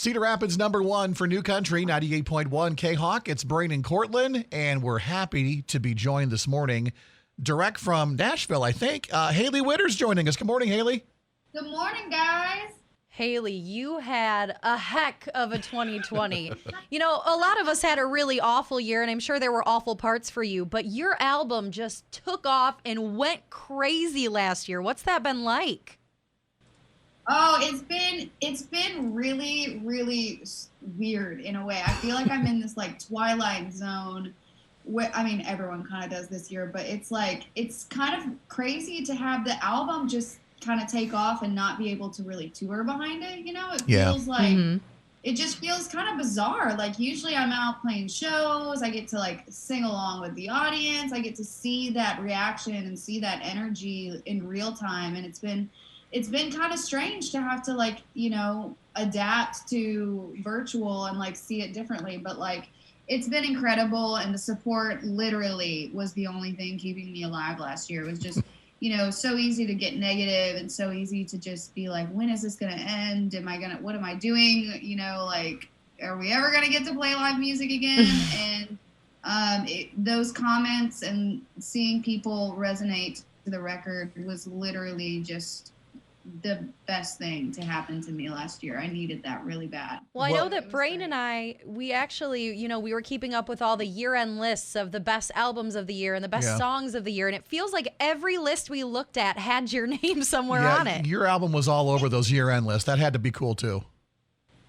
Cedar Rapids #1 for New Country, 98.1 K-Hawk. It's Brain and Courtlin, and we're happy to be joined this morning, direct from Nashville, I think. Hailey Whitters joining us. Good morning, Hailey. Good morning, guys. Hailey, you had a heck of a 2020. You know, a lot of us had a really awful year, and I'm sure there were awful parts for you, but your album just took off and went crazy last year. What's that been like? Oh, it's been really, really weird in a way. I feel like I'm in this like twilight zone. I mean, everyone kind of does this year, but it's like, it's kind of crazy to have the album just kind of take off and not be able to really tour behind it. You know, it feels like, it just feels kind of bizarre. Like usually I'm out playing shows. I get to like sing along with the audience. I get to see that reaction and see that energy in real time. And it's been kind of strange to have to like, you know, adapt to virtual and like see it differently. But like, it's been incredible. And the support literally was the only thing keeping me alive last year. It was just, you know, so easy to get negative and so easy to just be like, when is this going to end? What am I doing? You know, like, are we ever going to get to play live music again? And those comments and seeing people resonate to the record was literally just the best thing to happen to me last year. I needed that really bad. Well, I know that Brain and I, we actually, you know, we were keeping up with all the year-end lists of the best albums of the year and the best songs of the year, and it feels like every list we looked at had your name somewhere on it. Your album was all over those year-end lists. That had to be cool, too.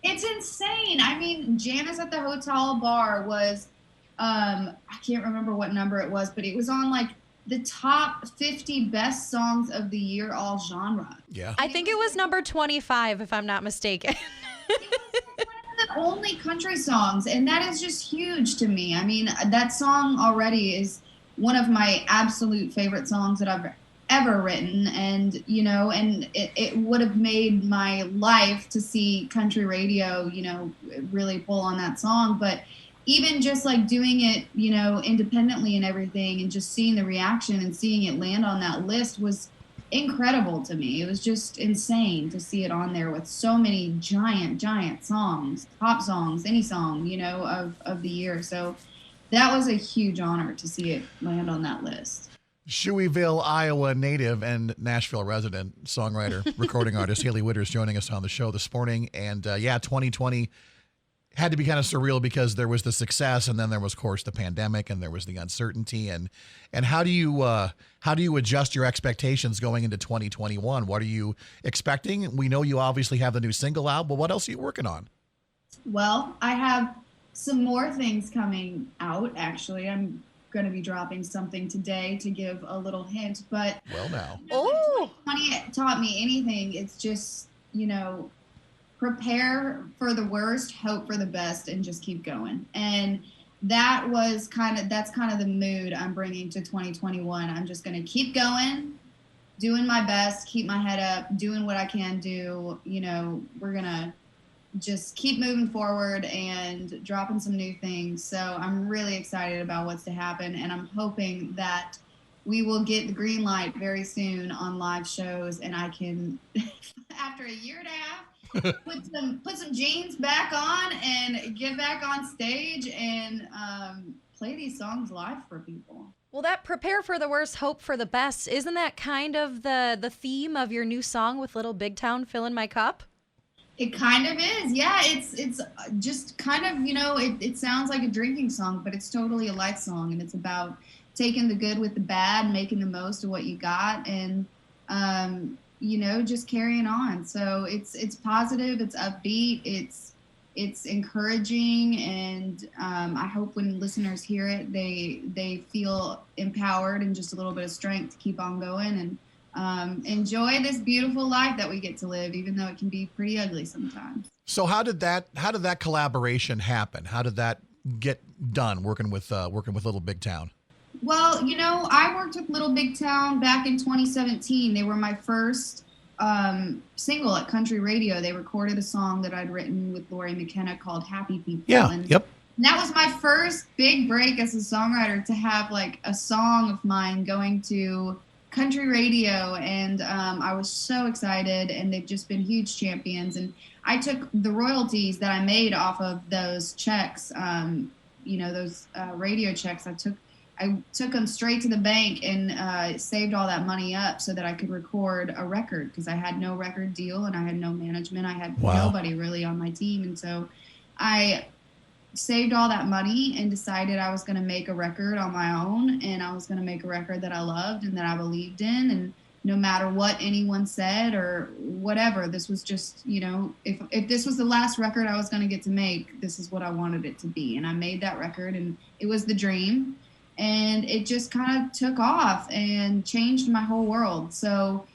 It's insane. I mean, Janice at the Hotel Bar was, I can't remember what number it was, but it was on, like, the top 50 best songs of the year, all genre. Yeah. I think it was number 25, if I'm not mistaken. It was like one of the only country songs, and that is just huge to me. I mean, that song already is one of my absolute favorite songs that I've ever written, and, you know, and it would have made my life to see country radio, you know, really pull on that song, but even just like doing it, you know, independently and everything, and just seeing the reaction and seeing it land on that list was incredible to me. It was just insane to see it on there with so many giant songs, pop songs, any song, you know, of the year. So that was a huge honor to see it land on that list. Shoeyville, Iowa native and Nashville resident, songwriter, recording artist Hailey Whitters joining us on the show this morning. And 2020 had to be kind of surreal because there was the success, and then there was, of course, the pandemic, and there was the uncertainty. And how do you adjust your expectations going into 2021? What are you expecting? We know you obviously have the new single out, but what else are you working on? Well, I have some more things coming out. Actually, I'm going to be dropping something today to give a little hint. But well, now, if 2020 taught me anything, it's just, you know, prepare for the worst, hope for the best, and just keep going. And that's kind of the mood I'm bringing to 2021. I'm just going to keep going, doing my best, keep my head up, doing what I can do. You know, we're going to just keep moving forward and dropping some new things. So I'm really excited about what's to happen. And I'm hoping that we will get the green light very soon on live shows, and I can, after a year and a half, put some jeans back on and get back on stage and play these songs live for people. Well, that prepare for the worst, hope for the best, isn't that kind of the theme of your new song with Little Big Town, Fill in My Cup? It kind of is, yeah. It's just kind of, you know, it sounds like a drinking song, but it's totally a life song, and it's about taking the good with the bad, making the most of what you got, and you know, just carrying on. So it's positive, it's upbeat, it's encouraging, and I hope when listeners hear it, they feel empowered and just a little bit of strength to keep on going and enjoy this beautiful life that we get to live, even though it can be pretty ugly sometimes. So how did that collaboration happen? How did that get done, working with Little Big Town? Well, you know, I worked with Little Big Town back in 2017. They were my first single at country radio. They recorded a song that I'd written with Lori McKenna called Happy People. Yeah, yep. And that was my first big break as a songwriter, to have like a song of mine going to country radio, and I was so excited, and they've just been huge champions. And I took the royalties that I made off of those checks, those radio checks. I took them straight to the bank and saved all that money up so that I could record a record, because I had no record deal and I had no management. I had nobody really on my team. And so I saved all that money and decided I was going to make a record on my own, and I was going to make a record that I loved and that I believed in. And no matter what anyone said or whatever, this was just, if this was the last record I was going to get to make, this is what I wanted it to be. And I made that record, and it was the dream, and it just kind of took off and changed my whole world. So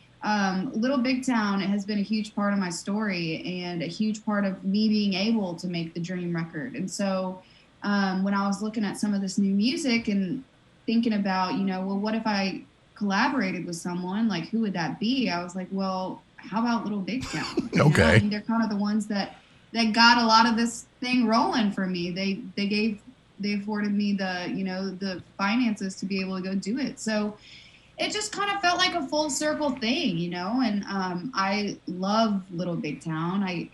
Little Big Town has been a huge part of my story and a huge part of me being able to make the dream record. And so when I was looking at some of this new music and thinking about, what if I collaborated with someone, like who would that be? I was like, well, how about Little Big Town? Okay. They're kind of the ones that got a lot of this thing rolling for me. They afforded me the finances to be able to go do it. So it just kind of felt like a full circle thing, and I love Little Big Town. I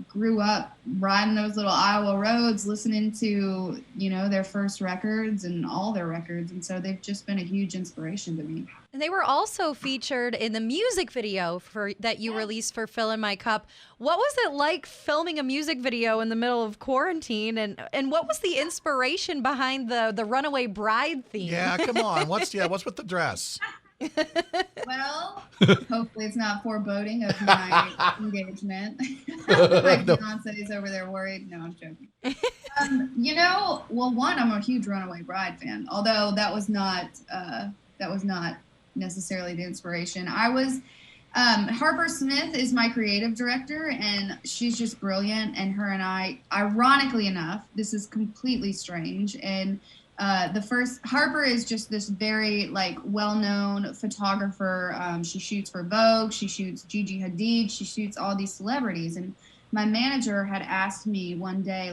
grew up riding those little Iowa roads, listening to, their first records and all their records. And so they've just been a huge inspiration to me. And they were also featured in the music video that you released for Fill in My Cup. What was it like filming a music video in the middle of quarantine? And what was the inspiration behind the Runaway Bride theme? Yeah, come on. What's with the dress? Well, hopefully it's not foreboding of my engagement. My fiance is over there worried. No, I'm joking. I'm a huge Runaway Bride fan, although that was not necessarily the inspiration. I was Harper Smith is my creative director, and she's just brilliant. And her and I, ironically enough, this is completely strange, and Harper is just this very well-known photographer. She shoots for Vogue, she shoots Gigi Hadid, she shoots all these celebrities. And my manager had asked me one day,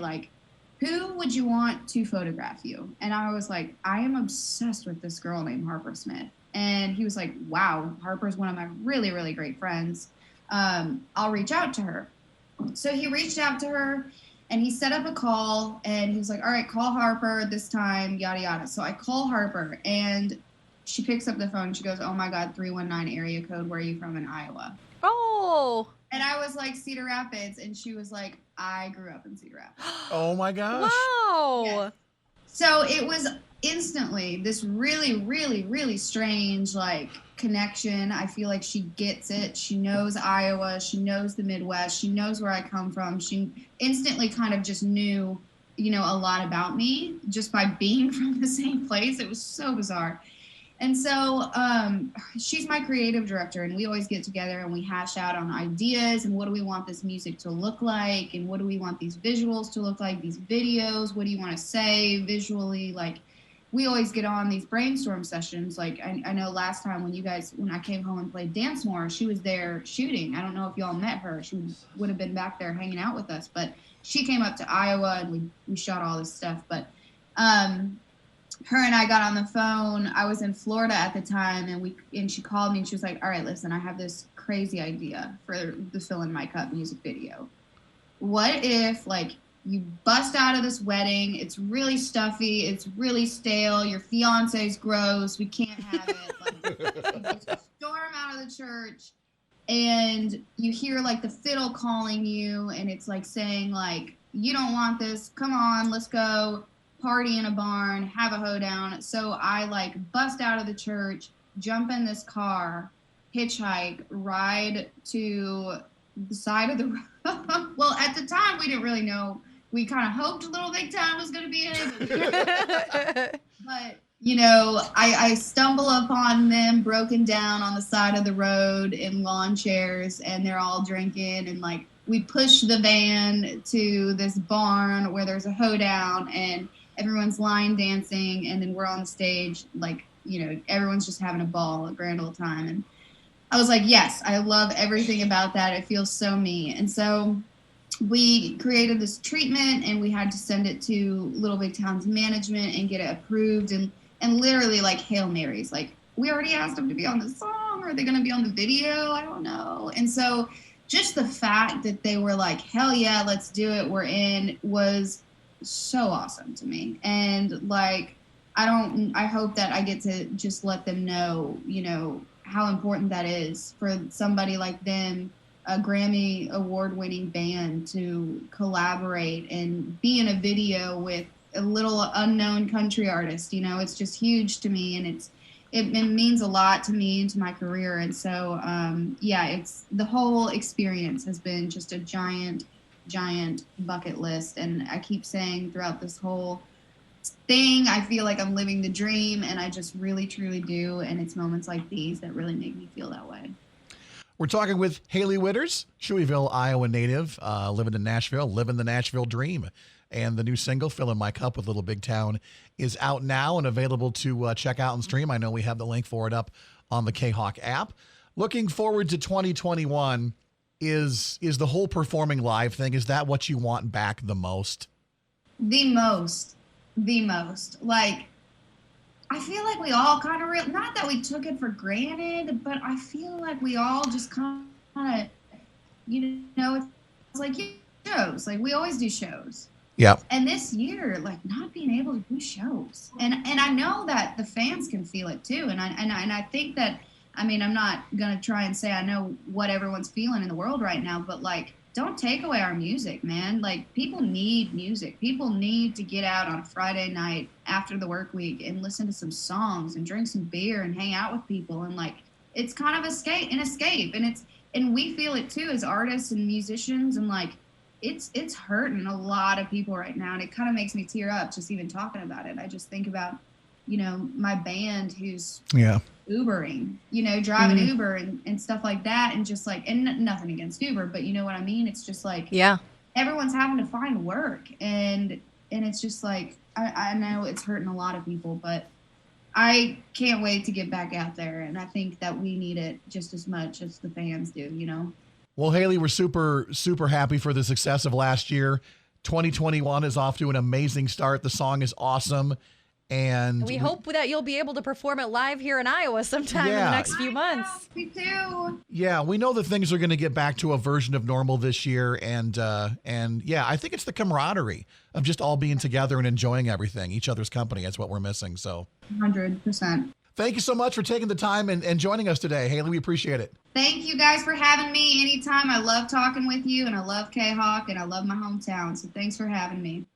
who would you want to photograph you? And I was like, I am obsessed with this girl named Harper Smith. And he was like, wow, Harper's one of my really, really great friends. I'll reach out to her. So he reached out to her, and he set up a call, and he was like, all right, call Harper this time, yada, yada. So I call Harper, and she picks up the phone. She goes, oh, my God, 319 area code. Where are you from in Iowa? Oh. And I was like, Cedar Rapids. And she was like, I grew up in Cedar Rapids. Oh, my gosh. Wow. Yeah. So it was instantly this really, really, really strange, connection. I feel like she gets it. She knows Iowa. She knows the Midwest. She knows where I come from. She instantly kind of just knew, a lot about me just by being from the same place. It was so bizarre. And so she's my creative director, and we always get together and we hash out on ideas and what do we want this music to look like, and what do we want these visuals to look like, these videos, what do you want to say visually, we always get on these brainstorm sessions. I know last time when I came home and played Dance More, she was there shooting. I don't know if y'all met her. She would have been back there hanging out with us, but she came up to Iowa and we shot all this stuff. But her and I got on the phone. I was in Florida at the time, and she called me and she was like, all right, listen, I have this crazy idea for the Fill in My Cup music video. What if you bust out of this wedding, it's really stuffy, it's really stale, your fiance's gross, we can't have it. You just storm out of the church, and you hear the fiddle calling you, and it's saying you don't want this, come on, let's go party in a barn, have a hoedown. So I bust out of the church, jump in this car, hitchhike, ride to the side of the road. Well, at the time we didn't really know. We kind of hoped Little Big Town was going to be in it. But, I stumble upon them broken down on the side of the road in lawn chairs, and they're all drinking. And, we push the van to this barn where there's a hoedown, and everyone's line dancing. And then we're on the stage, everyone's just having a ball, a grand old time. And I was like, yes, I love everything about that. It feels so me. And so we created this treatment, and we had to send it to Little Big Town's management and get it approved, and literally Hail Marys, we already asked them to be on the song. Are they going to be on the video? I don't know. And so just the fact that they were like, hell yeah, let's do it, we're in, was so awesome to me. And like, I hope that I get to just let them know, you know, how important that is for somebody like them, a Grammy award-winning band, to collaborate and be in a video with a little unknown country artist. You know, it's just huge to me, and it means a lot to me and to my career. And so, yeah, it's the whole experience has been just a giant bucket list. And I keep saying throughout this whole thing, I feel like I'm living the dream, and I just really, truly do. And it's moments like these that really make me feel that way. We're talking with Hailey Whitters, Shoeyville, Iowa native, living in Nashville, living the Nashville dream. And the new single, Fill in My Cup with Little Big Town, is out now and available to check out and stream. I know we have the link for it up on the K-Hawk app. Looking forward to 2021, is the whole performing live thing, is that what you want back the most? The most. Like, I feel like we all kind of not that we took it for granted, but I feel like we all just kind of, you know, it's like shows. Like, we always do shows. Yeah. And this year, like, not being able to do shows, and I know that the fans can feel it too. And I think that, I mean, I'm not gonna try and say I know what everyone's feeling in the world right now, but like, don't take away our music, man. Like, people need music. People need to get out on a Friday night after the work week and listen to some songs and drink some beer and hang out with people. And like, it's kind of an escape. And we feel it too as artists and musicians. And like, it's hurting a lot of people right now. And it kind of makes me tear up just even talking about it. I just think about, you know, my band who's Ubering, you know, driving Uber and stuff like that. And just like, and nothing against Uber, but you know what I mean? It's just like, everyone's having to find work. And it's just like, I know it's hurting a lot of people, but I can't wait to get back out there. And I think that we need it just as much as the fans do, you know? Well, Hailey, we're super, super happy for the success of last year. 2021 is off to an amazing start. The song is awesome. And we hope that you'll be able to perform it live here in Iowa sometime in the next few months. Me too. Yeah, we know that things are going to get back to a version of normal this year. And yeah, I think it's the camaraderie of just all being together and enjoying everything, each other's company. That's what we're missing. So 100%. Thank you so much for taking the time and joining us today. Hailey, we appreciate it. Thank you guys for having me anytime. I love talking with you, and I love K-Hawk, and I love my hometown. So thanks for having me.